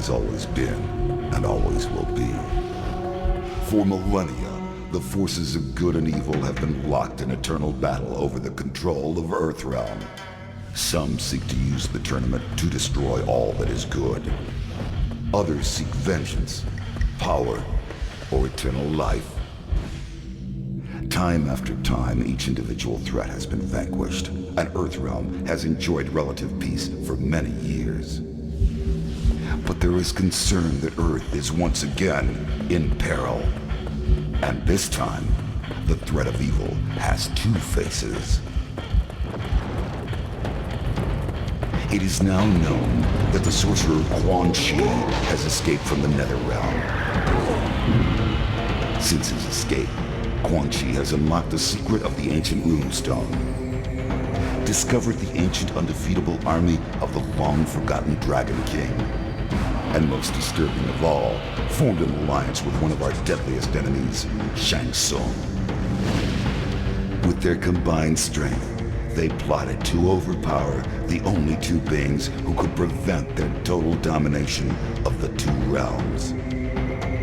has always been and always will be. For millennia, the forces of good and evil have been locked in eternal battle over the control of Earthrealm. Some seek to use the tournament to destroy all that is good. Others seek vengeance, power, or eternal life. Time after time, each individual threat has been vanquished, and Earthrealm has enjoyed relative peace for many years. But there is concern that Earth is once again in peril. And this time, the threat of evil has two faces. It is now known that the sorcerer Quan Chi has escaped from the Netherrealm. Since his escape, Quan Chi has unlocked the secret of the ancient runestone, discovered the ancient undefeatable army of the long-forgotten Dragon King, and most disturbing of all, formed an alliance with one of our deadliest enemies, Shang Tsung. With their combined strength, they plotted to overpower the only two beings who could prevent their total domination of the two realms.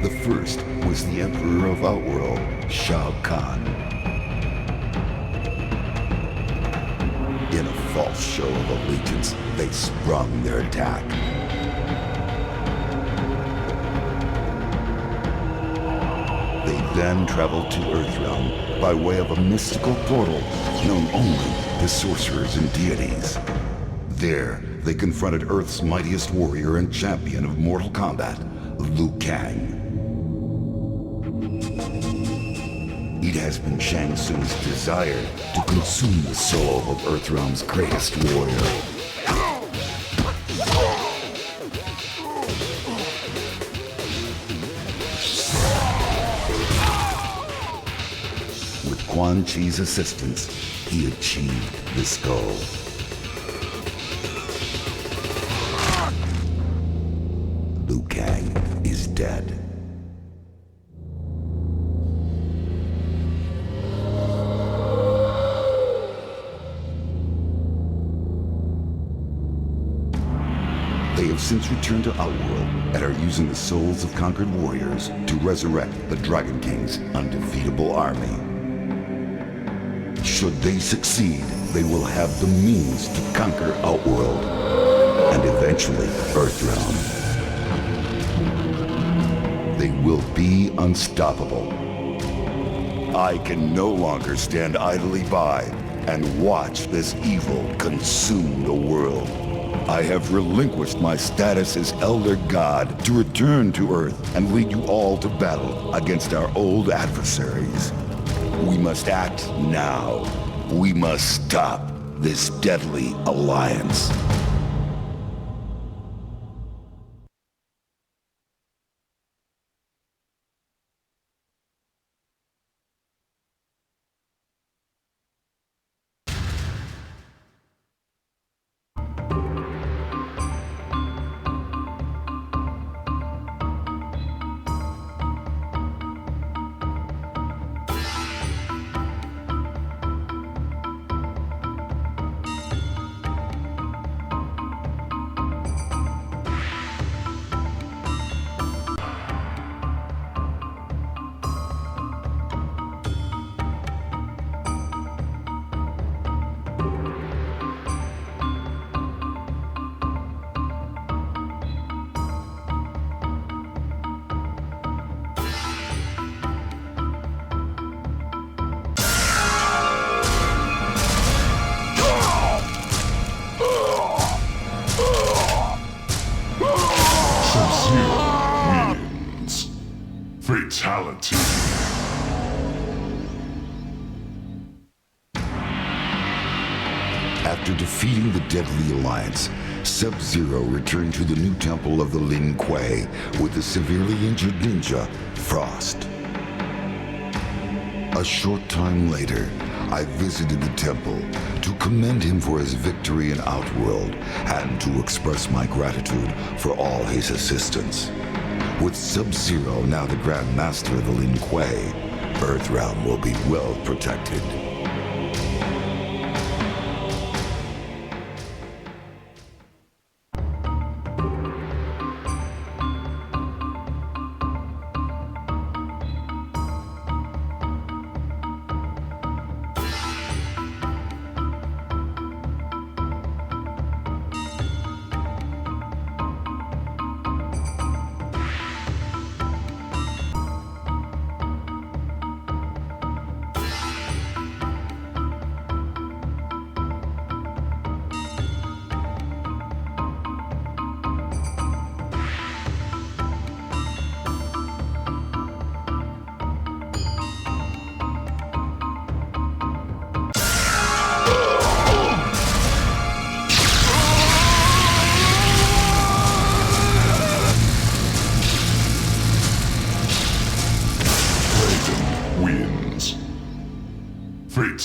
The first was the Emperor of Outworld, Shao Kahn. In a false show of allegiance, they sprung their attack. They then traveled to Earthrealm by way of a mystical portal known only to sorcerers and deities. There, they confronted Earth's mightiest warrior and champion of Mortal Kombat, Liu Kang. It has been Shang Tsung's desire to consume the soul of Earthrealm's greatest warrior. With Quan Chi's assistance, he achieved this goal. Liu Kang is dead. They have since returned to Outworld and are using the souls of conquered warriors to resurrect the Dragon King's undefeatable army. Should they succeed, they will have the means to conquer Outworld and eventually Earthrealm. They will be unstoppable. I can no longer stand idly by and watch this evil consume the world. I have relinquished my status as Elder God to return to Earth and lead you all to battle against our old adversaries. We must act now. We must stop this deadly alliance. Fatality. After defeating the deadly alliance, Sub-Zero returned to the new temple of the Lin Kuei with the severely injured ninja, Frost. A short time later, I visited the temple to commend him for his victory in Outworld and to express my gratitude for all his assistance. With Sub-Zero now the Grand Master of the Lin Kuei, Earthrealm will be well protected.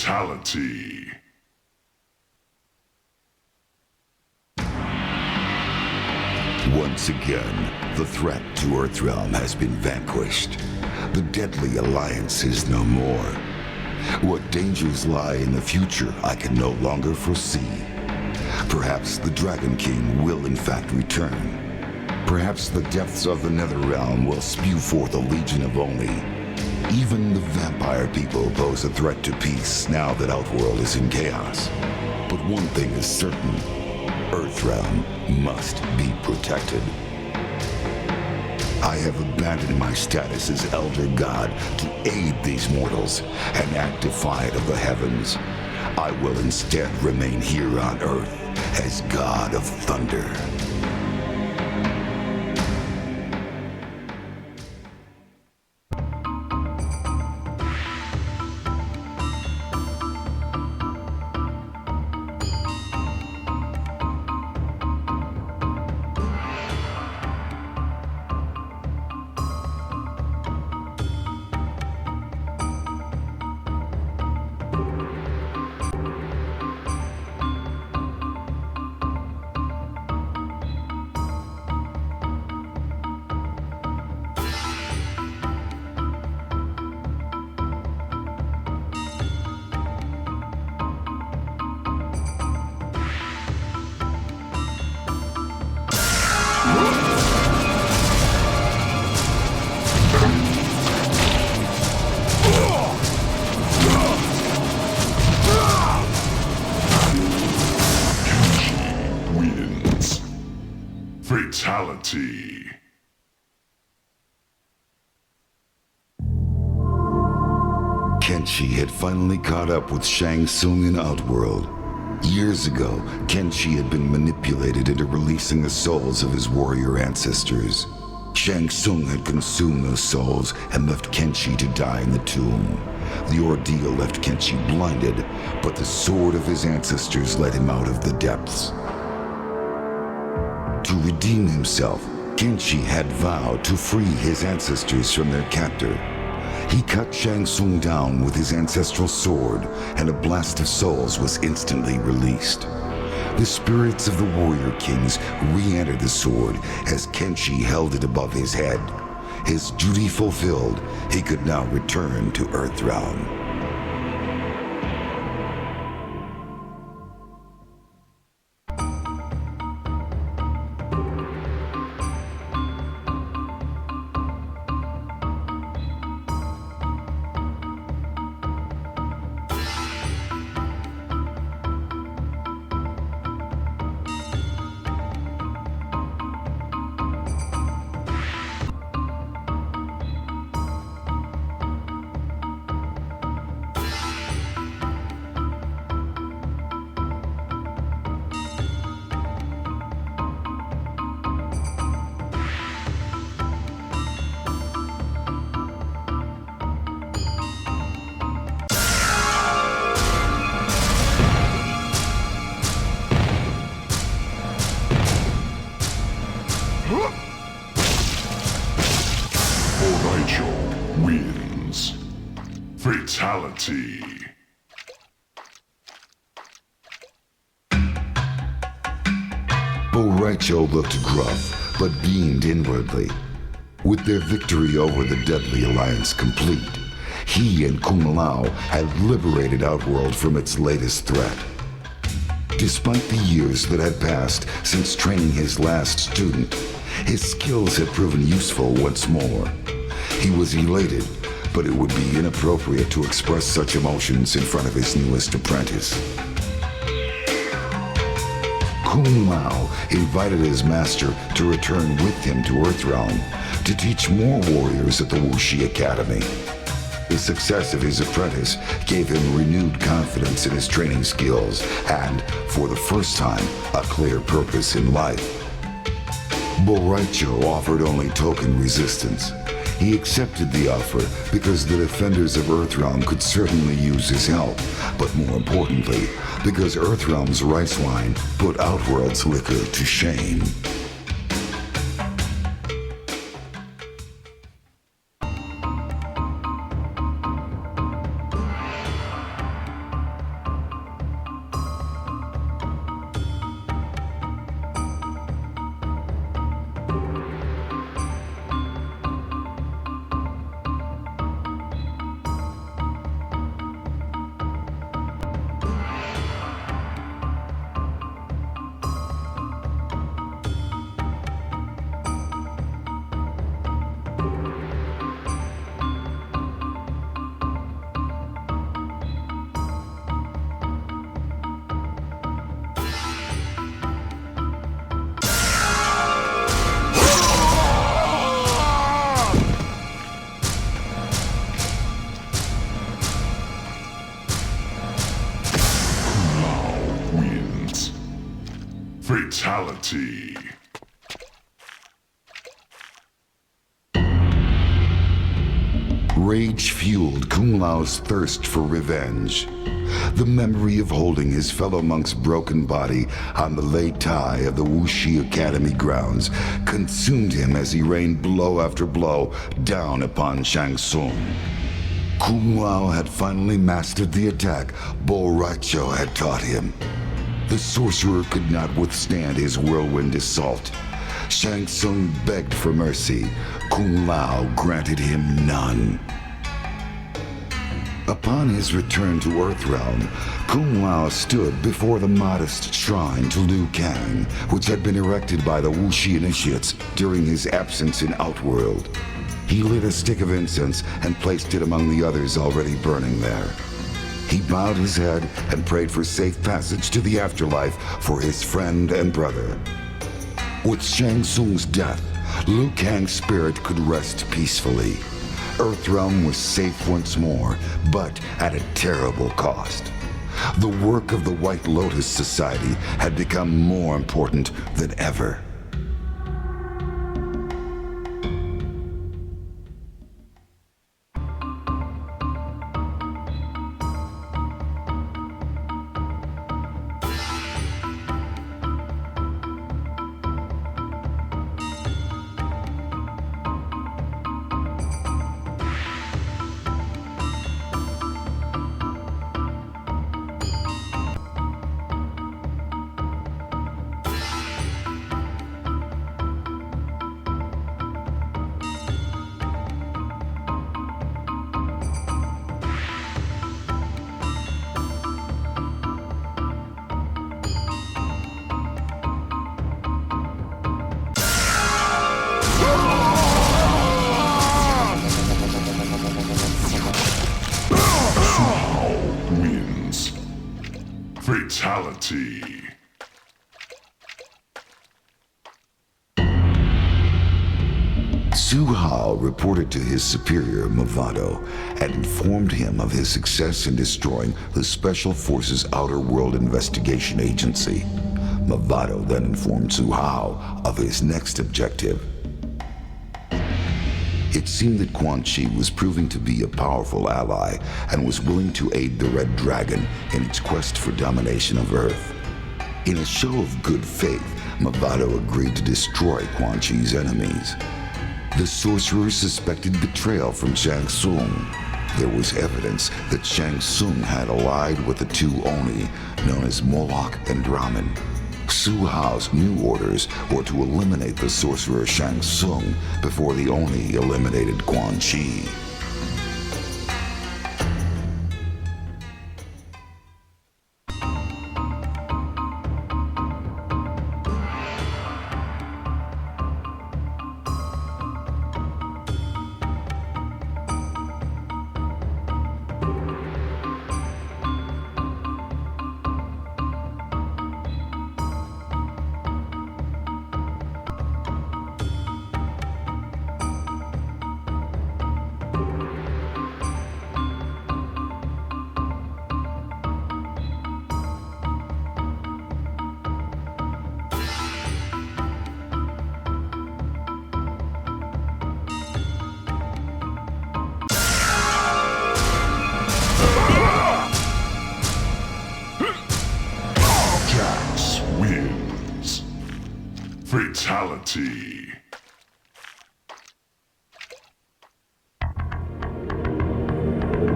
Fatality. Once again, the threat to Earthrealm has been vanquished. The deadly alliance is no more. What dangers lie in the future I can no longer foresee. Perhaps the Dragon King will in fact return. Perhaps the depths of the Netherrealm will spew forth a legion of Oni. Even the vampire people pose a threat to peace now that Outworld is in chaos. But one thing is certain. Earthrealm must be protected. I have abandoned my status as Elder God to aid these mortals and act defiant of the heavens. I will instead remain here on Earth as God of Thunder. Fatality. Kenshi had finally caught up with Shang Tsung in Outworld. Years ago, Kenshi had been manipulated into releasing the souls of his warrior ancestors. Shang Tsung had consumed those souls and left Kenshi to die in the tomb. The ordeal left Kenshi blinded, but the sword of his ancestors led him out of the depths. To redeem himself, Kenshi had vowed to free his ancestors from their captor. He cut Shang Tsung down with his ancestral sword, and a blast of souls was instantly released. The spirits of the warrior kings re-entered the sword as Kenshi held it above his head. His duty fulfilled, he could now return to Earthrealm. Wins. Fatality. Boraicho looked gruff, but beamed inwardly. With their victory over the deadly alliance complete, he and Kung Lao had liberated Outworld from its latest threat. Despite the years that had passed since training his last student, his skills had proven useful once more. He was elated, but it would be inappropriate to express such emotions in front of his newest apprentice. Kung Lao invited his master to return with him to Earthrealm to teach more warriors at the Wuxi Academy. The success of his apprentice gave him renewed confidence in his training skills and, for the first time, a clear purpose in life. Boraicho offered only token resistance. He accepted the offer because the defenders of Earthrealm could certainly use his help, but more importantly, because Earthrealm's rice wine put Outworld's liquor to shame. Fatality. Rage fueled Kung Lao's thirst for revenge. The memory of holding his fellow monk's broken body on the Lei Tai of the Wuxi Academy grounds consumed him as he rained blow after blow down upon Shang Tsung. Kung Lao had finally mastered the attack Bo Raicho had taught him. The sorcerer could not withstand his whirlwind assault. Shang Tsung begged for mercy. Kung Lao granted him none. Upon his return to Earthrealm, Kung Lao stood before the modest shrine to Liu Kang, which had been erected by the Wuxi initiates during his absence in Outworld. He lit a stick of incense and placed it among the others already burning there. He bowed his head and prayed for safe passage to the afterlife for his friend and brother. With Shang Tsung's death, Liu Kang's spirit could rest peacefully. Earthrealm was safe once more, but at a terrible cost. The work of the White Lotus Society had become more important than ever. Fatality. Su Hao reported to his superior, Mavado, and informed him of his success in destroying the Special Forces Outer World Investigation Agency. Mavado then informed Su Hao of his next objective. It seemed that Quan Chi was proving to be a powerful ally and was willing to aid the Red Dragon in its quest for domination of Earth. In a show of good faith, Mavado agreed to destroy Quan Chi's enemies. The sorcerer suspected betrayal from Shang Tsung. There was evidence that Shang Tsung had allied with the two Oni, known as Moloch and Brahmin. Su Hao's new orders were to eliminate the sorcerer Shang Tsung before the Oni eliminated Quan Chi. Fatality.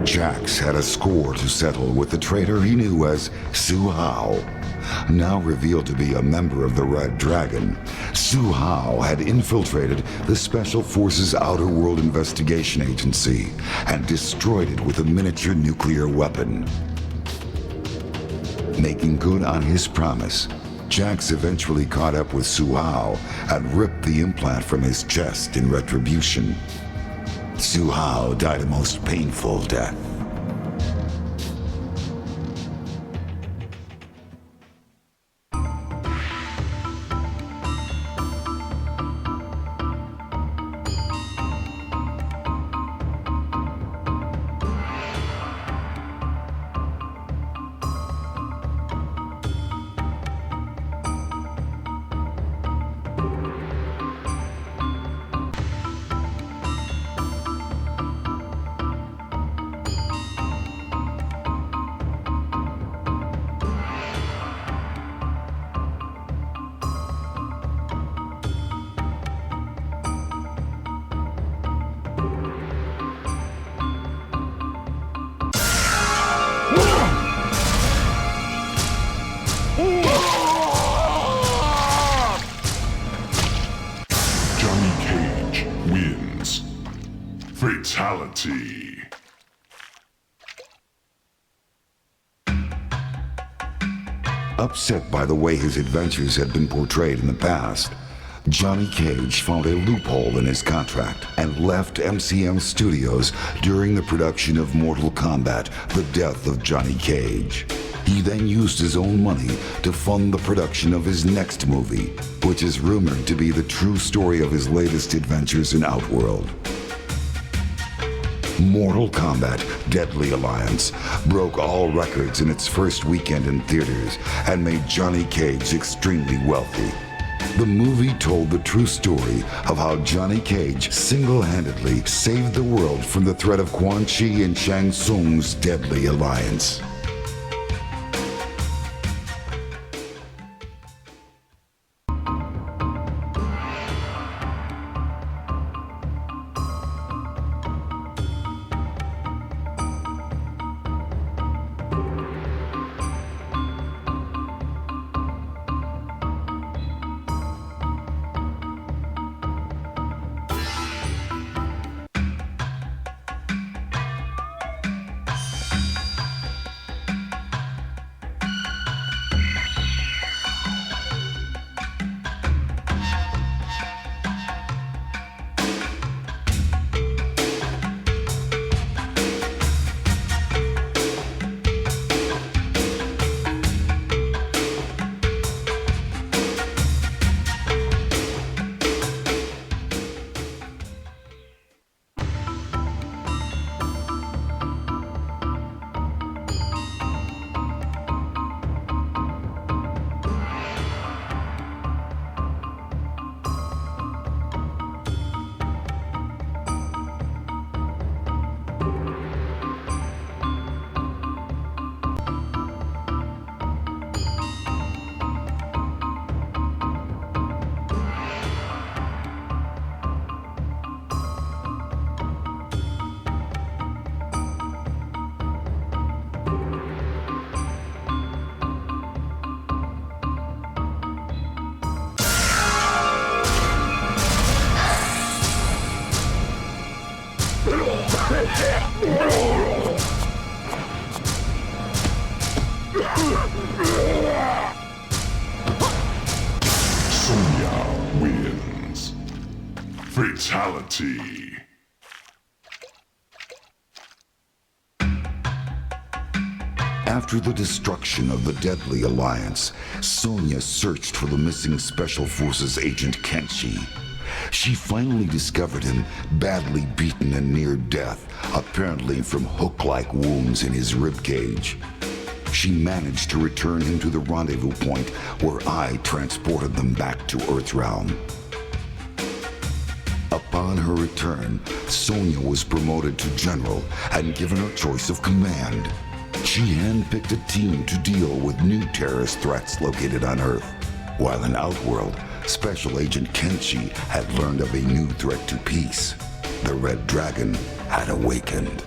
Jax had a score to settle with the traitor he knew as Su Hao. Now revealed to be a member of the Red Dragon, Su Hao had infiltrated the Special Forces Outer World Investigation Agency and destroyed it with a miniature nuclear weapon. Making good on his promise, Jax eventually caught up with Su Hao and ripped the implant from his chest in retribution. Su Hao died a most painful death. Fatality. Upset by the way his adventures had been portrayed in the past, Johnny Cage found a loophole in his contract and left MCM Studios during the production of Mortal Kombat: The Death of Johnny Cage. He then used his own money to fund the production of his next movie, which is rumored to be the true story of his latest adventures in Outworld. Mortal Kombat: Deadly Alliance broke all records in its first weekend in theaters and made Johnny Cage extremely wealthy. The movie told the true story of how Johnny Cage single-handedly saved the world from the threat of Quan Chi and Shang Tsung's Deadly Alliance. Sonya wins. Fatality. After the destruction of the Deadly Alliance, Sonya searched for the missing Special Forces agent Kenshi. She finally discovered him badly beaten and near death, apparently from hook-like wounds in his ribcage. She managed to return him to the rendezvous point where I transported them back to Earthrealm. Upon her return, Sonya was promoted to General and given her choice of command. She handpicked a team to deal with new terrorist threats located on Earth, while in Outworld, Special Agent Kenshi had learned of a new threat to peace. The Red Dragon had awakened.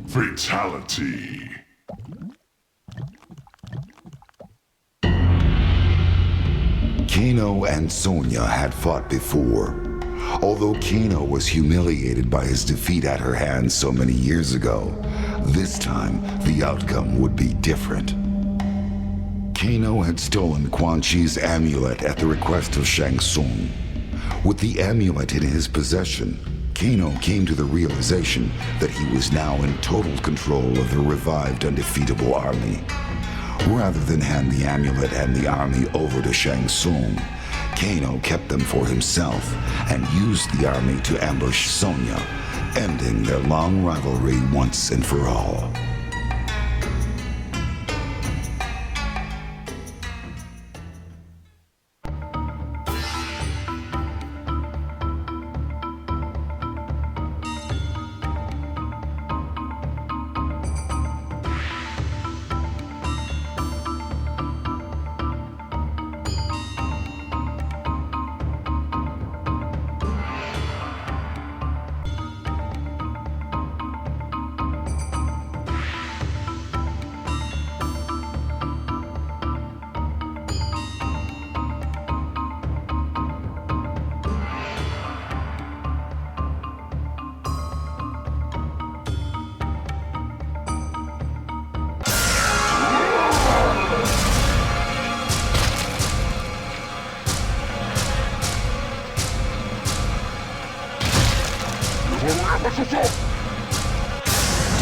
Fatality. Kano and Sonya had fought before. Although Kano was humiliated by his defeat at her hands so many years ago, this time the outcome would be different. Kano had stolen Quan Chi's amulet at the request of Shang Tsung. With the amulet in his possession, Kano came to the realization that he was now in total control of the revived undefeatable army. Rather than hand the amulet and the army over to Shang Tsung, Kano kept them for himself and used the army to ambush Sonya, ending their long rivalry once and for all.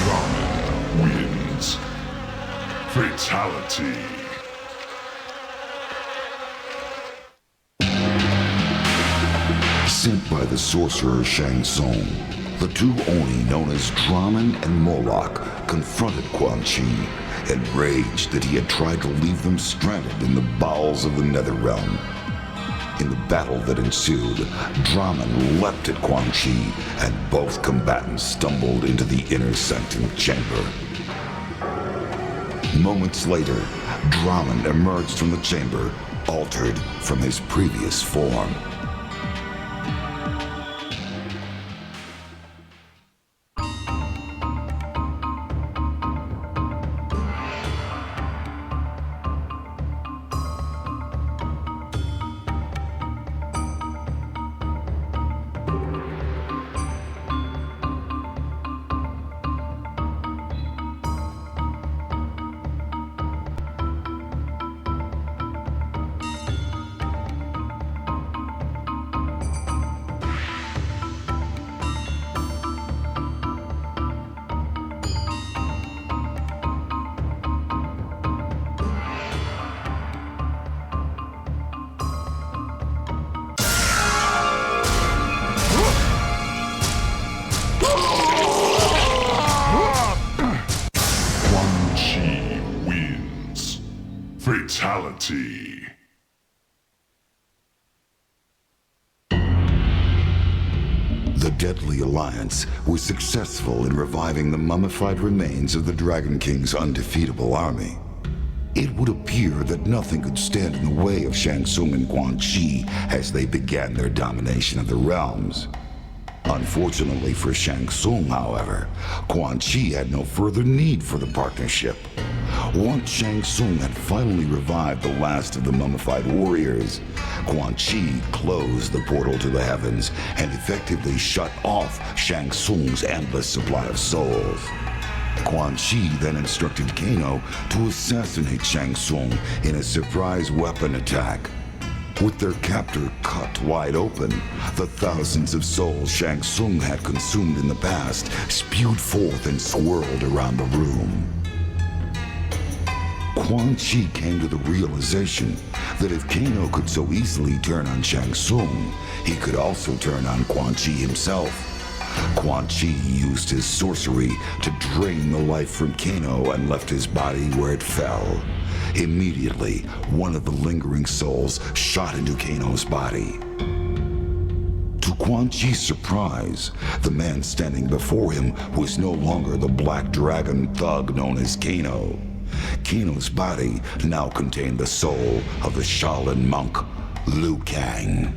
Drama wins. Fatality. Sent by the sorcerer Shang Tsung, the two Oni known as Draman and Moloch confronted Quan Chi, enraged that he had tried to leave them stranded in the bowels of the Netherrealm. In the battle that ensued, Draman leapt at Quan Chi, and both combatants stumbled into the inner sanctum chamber. Moments later, Draman emerged from the chamber, altered from his previous form. Fatality. The Deadly Alliance was successful in reviving the mummified remains of the Dragon King's undefeatable army. It would appear that nothing could stand in the way of Shang Tsung and Quan Chi as they began their domination of the realms. Unfortunately for Shang Tsung, however, Quan Chi had no further need for the partnership. Once Shang Tsung had finally revived the last of the mummified warriors, Quan Chi closed the portal to the heavens and effectively shut off Shang Tsung's endless supply of souls. Quan Chi then instructed Kano to assassinate Shang Tsung in a surprise weapon attack. With their captor cut wide open, the thousands of souls Shang Tsung had consumed in the past spewed forth and swirled around the room. Quan Chi came to the realization that if Kano could so easily turn on Shang Tsung, he could also turn on Quan Chi himself. Quan Chi used his sorcery to drain the life from Kano and left his body where it fell. Immediately, one of the lingering souls shot into Kano's body. To Quan Chi's surprise, the man standing before him was no longer the black dragon thug known as Kano. Kano's body now contained the soul of the Shaolin monk, Liu Kang.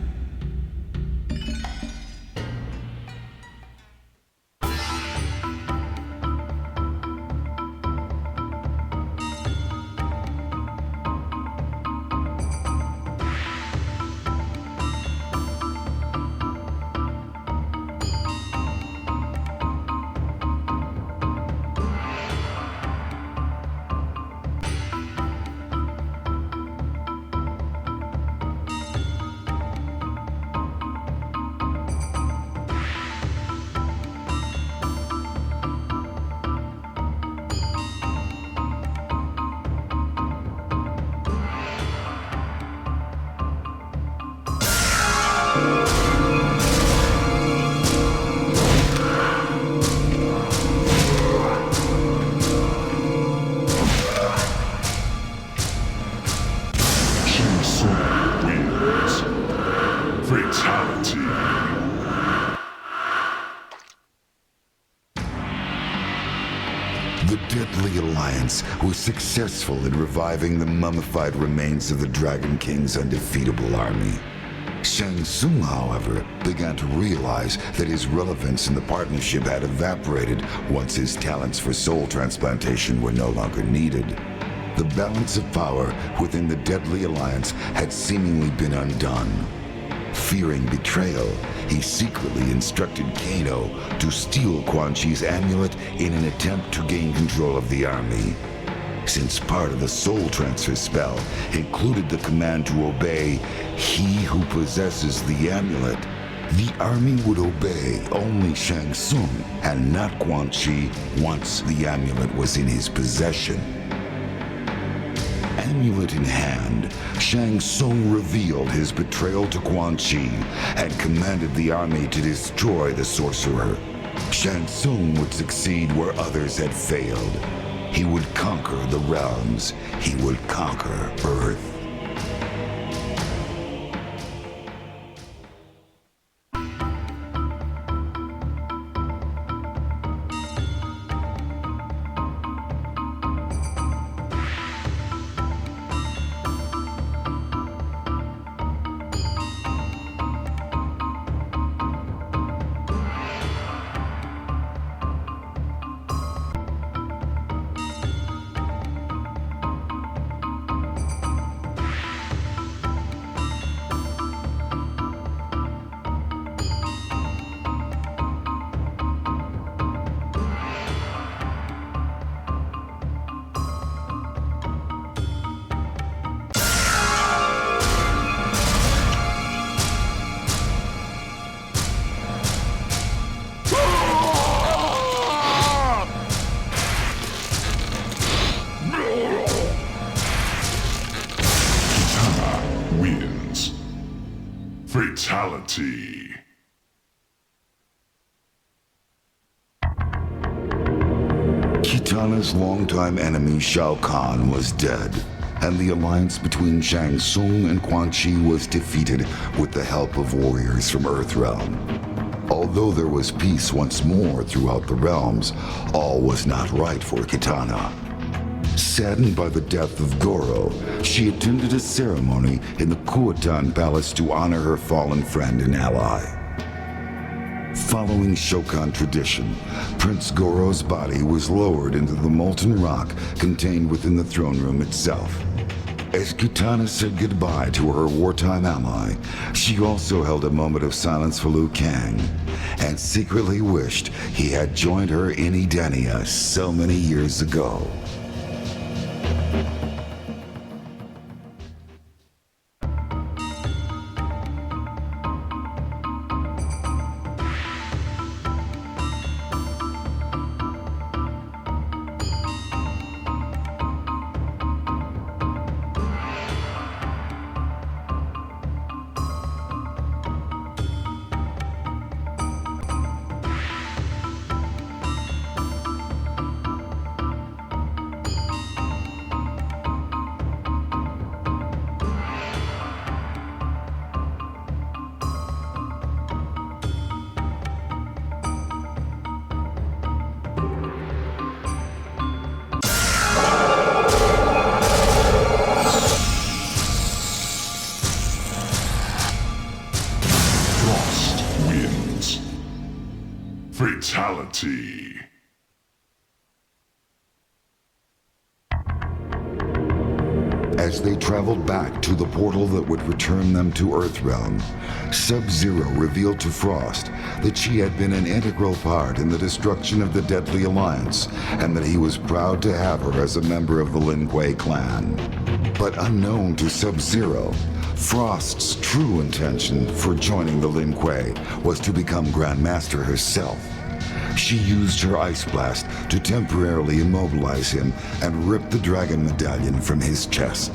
The Deadly Alliance was successful in reviving the mummified remains of the Dragon King's undefeatable army. Shang Tsung, however, began to realize that his relevance in the partnership had evaporated once his talents for soul transplantation were no longer needed. The balance of power within the Deadly Alliance had seemingly been undone. Fearing betrayal, he secretly instructed Kano to steal Quan Chi's amulet in an attempt to gain control of the army. Since part of the soul transfer spell included the command to obey he who possesses the amulet, the army would obey only Shang Tsung and not Quan Chi once the amulet was in his possession. Amulet in hand, Shang Tsung revealed his betrayal to Quan Chi and commanded the army to destroy the sorcerer. Shang Tsung would succeed where others had failed. He would conquer the realms. He would conquer Earth. Wins. Fatality. Kitana's longtime enemy Shao Kahn was dead, and the alliance between Shang Tsung and Quan Chi was defeated with the help of warriors from Earthrealm. Although there was peace once more throughout the realms, all was not right for Kitana. Saddened by the death of Goro, she attended a ceremony in the Kuotan Palace to honor her fallen friend and ally. Following Shokan tradition, Prince Goro's body was lowered into the molten rock contained within the throne room itself. As Kitana said goodbye to her wartime ally, she also held a moment of silence for Liu Kang, and secretly wished he had joined her in Edenia so many years ago. Fatality. As they traveled back to the portal that would return them to Earthrealm, Sub-Zero revealed to Frost that she had been an integral part in the destruction of the Deadly Alliance, and that he was proud to have her as a member of the Lin Kuei clan. But unknown to Sub-Zero, Frost's true intention for joining the Lin Kuei was to become Grandmaster herself. She used her Ice Blast to temporarily immobilize him and rip the Dragon Medallion from his chest.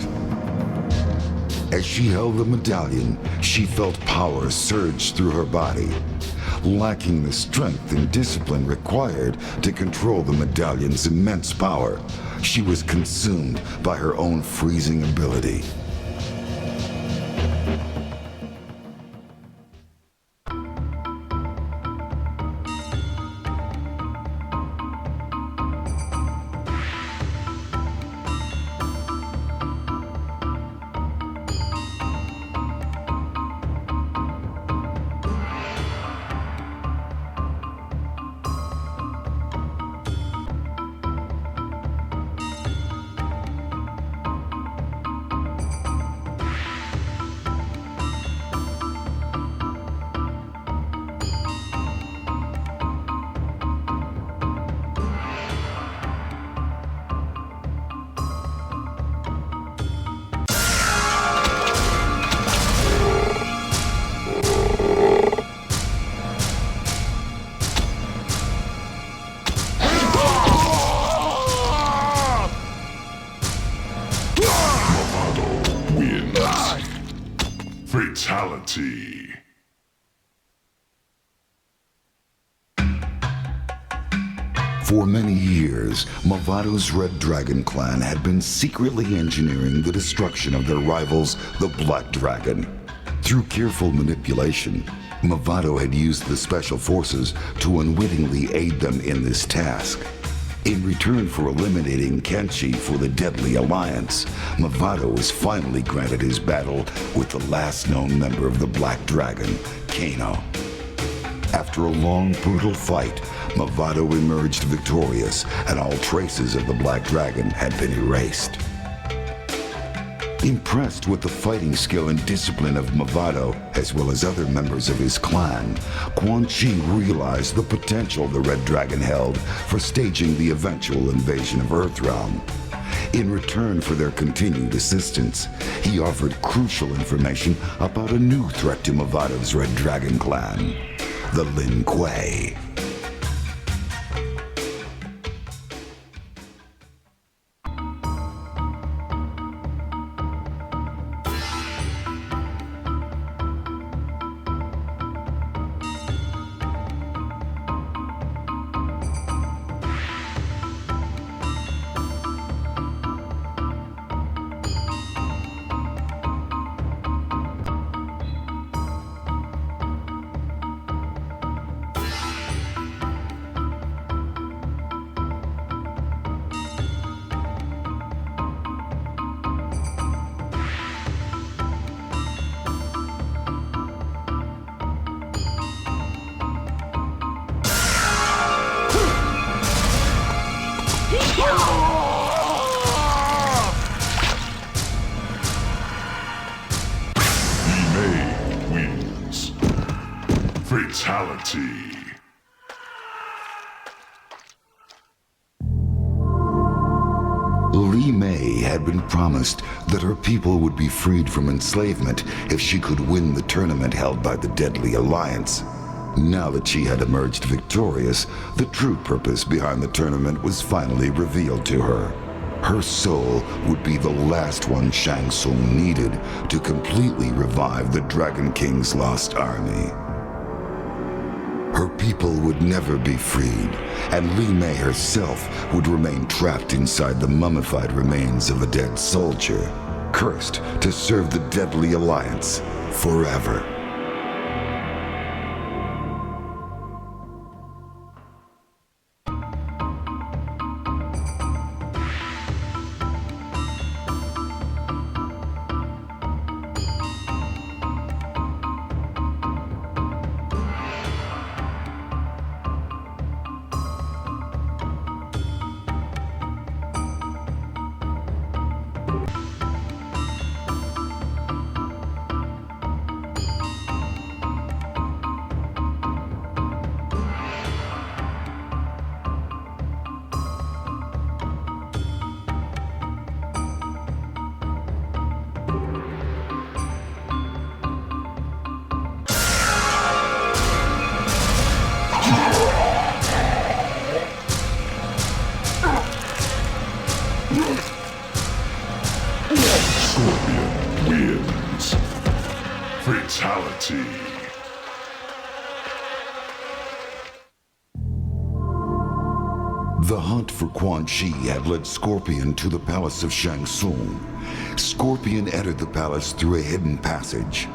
As she held the medallion, she felt power surge through her body. Lacking the strength and discipline required to control the medallion's immense power, she was consumed by her own freezing ability. Fatality. For many years, Mavado's Red Dragon clan had been secretly engineering the destruction of their rivals, the Black Dragon. Through careful manipulation, Mavado had used the Special Forces to unwittingly aid them in this task. In return for eliminating Kenshi for the Deadly Alliance, Mavado was finally granted his battle with the last known member of the Black Dragon, Kano. After a long, brutal fight, Mavado emerged victorious, and all traces of the Black Dragon had been erased. Impressed with the fighting skill and discipline of Mavado, as well as other members of his clan, Quan Chi realized the potential the Red Dragon held for staging the eventual invasion of Earthrealm. In return for their continued assistance, he offered crucial information about a new threat to Mavado's Red Dragon clan, the Lin Kuei. Fatality. Li Mei had been promised that her people would be freed from enslavement if she could win the tournament held by the Deadly Alliance. Now that she had emerged victorious, the true purpose behind the tournament was finally revealed to her. Her soul would be the last one Shang Tsung needed to completely revive the Dragon King's lost army. Her people would never be freed, and Li Mei herself would remain trapped inside the mummified remains of a dead soldier, cursed to serve the Deadly Alliance forever. Scorpion wins. Fatality. The hunt for Quan Chi had led Scorpion to the palace of Shang Tsung. Scorpion entered the palace through a hidden passage.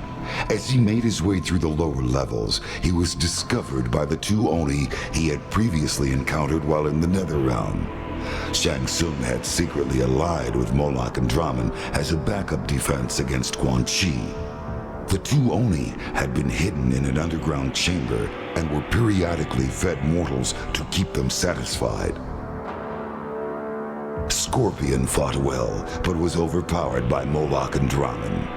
As he made his way through the lower levels, he was discovered by the two Oni he had previously encountered while in the Netherrealm. Shang Tsung had secretly allied with Moloch and Draman as a backup defense against Quan Chi. The two Oni had been hidden in an underground chamber and were periodically fed mortals to keep them satisfied. Scorpion fought well, but was overpowered by Moloch and Draman.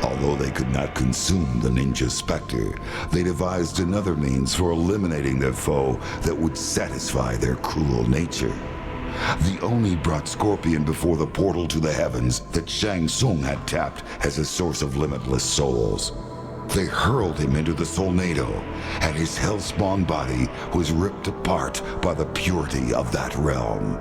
Although they could not consume the ninja Spectre, they devised another means for eliminating their foe that would satisfy their cruel nature. The Oni brought Scorpion before the portal to the heavens that Shang Tsung had tapped as a source of limitless souls. They hurled him into the Solnado, and his hellspawn body was ripped apart by the purity of that realm.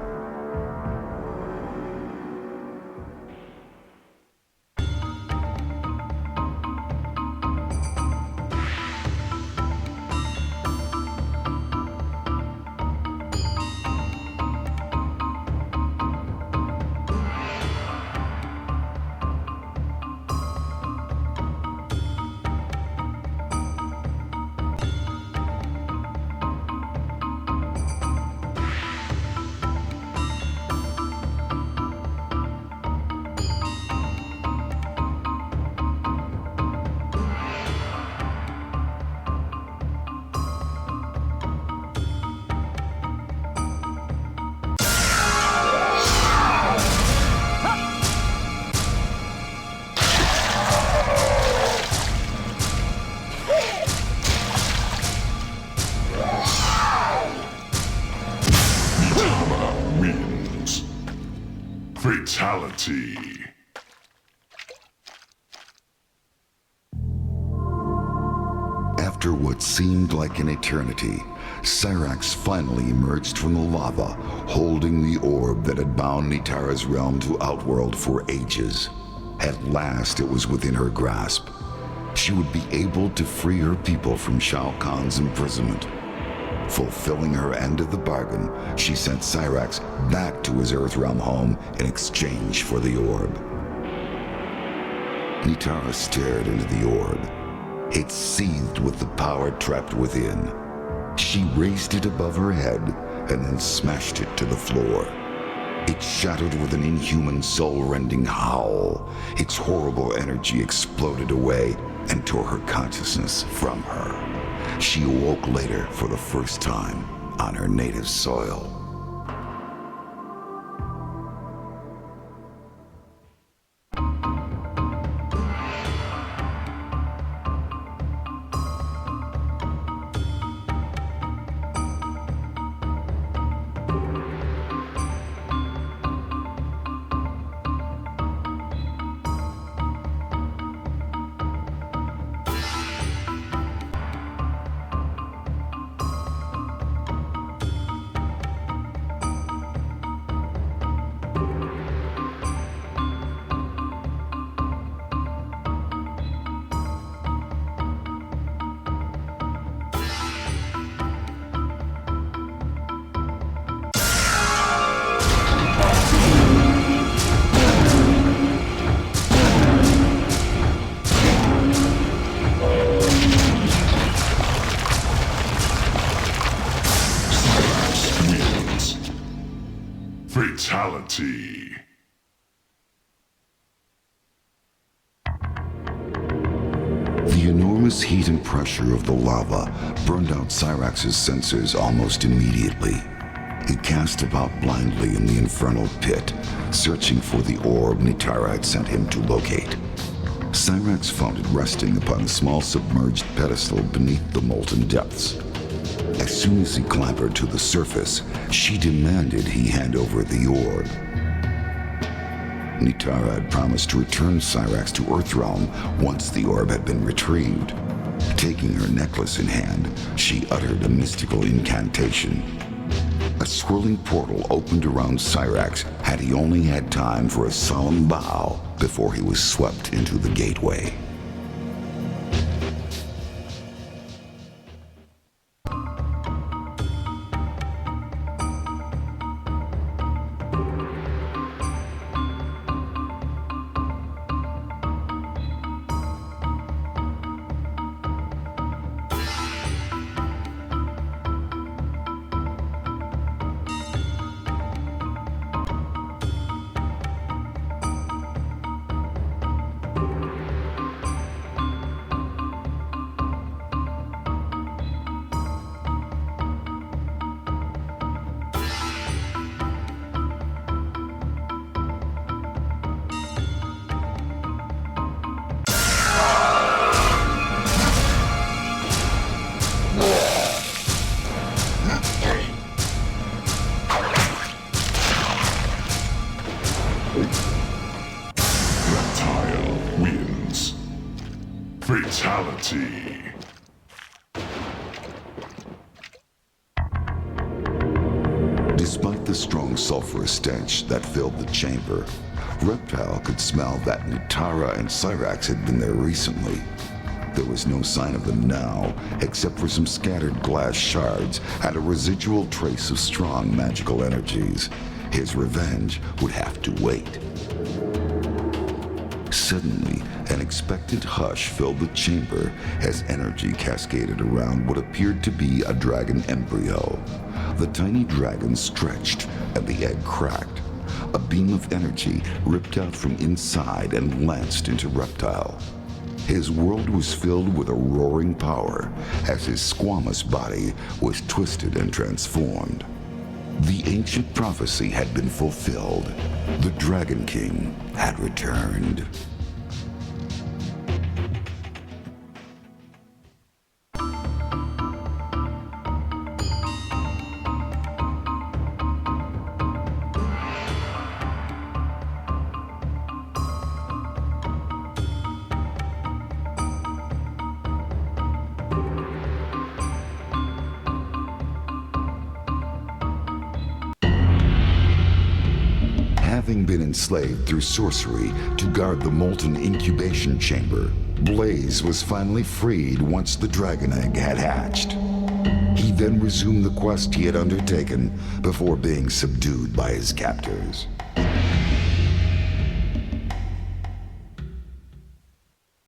wins. Fatality. After what seemed like an eternity, Cyrax finally emerged from the lava, holding the orb that had bound Nitara's realm to Outworld for ages. At last it was within her grasp. She would be able to free her people from Shao Kahn's imprisonment. Fulfilling her end of the bargain, she sent Cyrax back to his Earthrealm home in exchange for the orb. Nitara stared into the orb. It seethed with the power trapped within. She raised it above her head and then smashed it to the floor. It shattered with an inhuman, soul-rending howl. Its horrible energy exploded away and tore her consciousness from her. She awoke later for the first time on her native soil. Fatality. The enormous heat and pressure of the lava burned out Cyrax's senses almost immediately. He cast about blindly in the infernal pit, searching for the orb Nitara had sent him to locate. Cyrax found it resting upon a small submerged pedestal beneath the molten depths. As soon as he clambered to the surface, she demanded he hand over the orb. Nitara had promised to return Cyrax to Earthrealm once the orb had been retrieved. Taking her necklace in hand, she uttered a mystical incantation. A swirling portal opened around Cyrax had he only had time for a solemn bow before he was swept into the gateway. Reptile wins. Fatality. Despite the strong sulfurous stench that filled the chamber, Reptile could smell that Nitara and Cyrax had been there recently. There was no sign of them now, except for some scattered glass shards and a residual trace of strong magical energies. His revenge would have to wait. Suddenly, an expectant hush filled the chamber as energy cascaded around what appeared to be a dragon embryo. The tiny dragon stretched and the egg cracked. A beam of energy ripped out from inside and lanced into Reptile. His world was filled with a roaring power as his squamous body was twisted and transformed. The ancient prophecy had been fulfilled. The Dragon King had returned. Having been enslaved through sorcery to guard the molten incubation chamber, Blaze was finally freed once the dragon egg had hatched. He then resumed the quest he had undertaken before being subdued by his captors.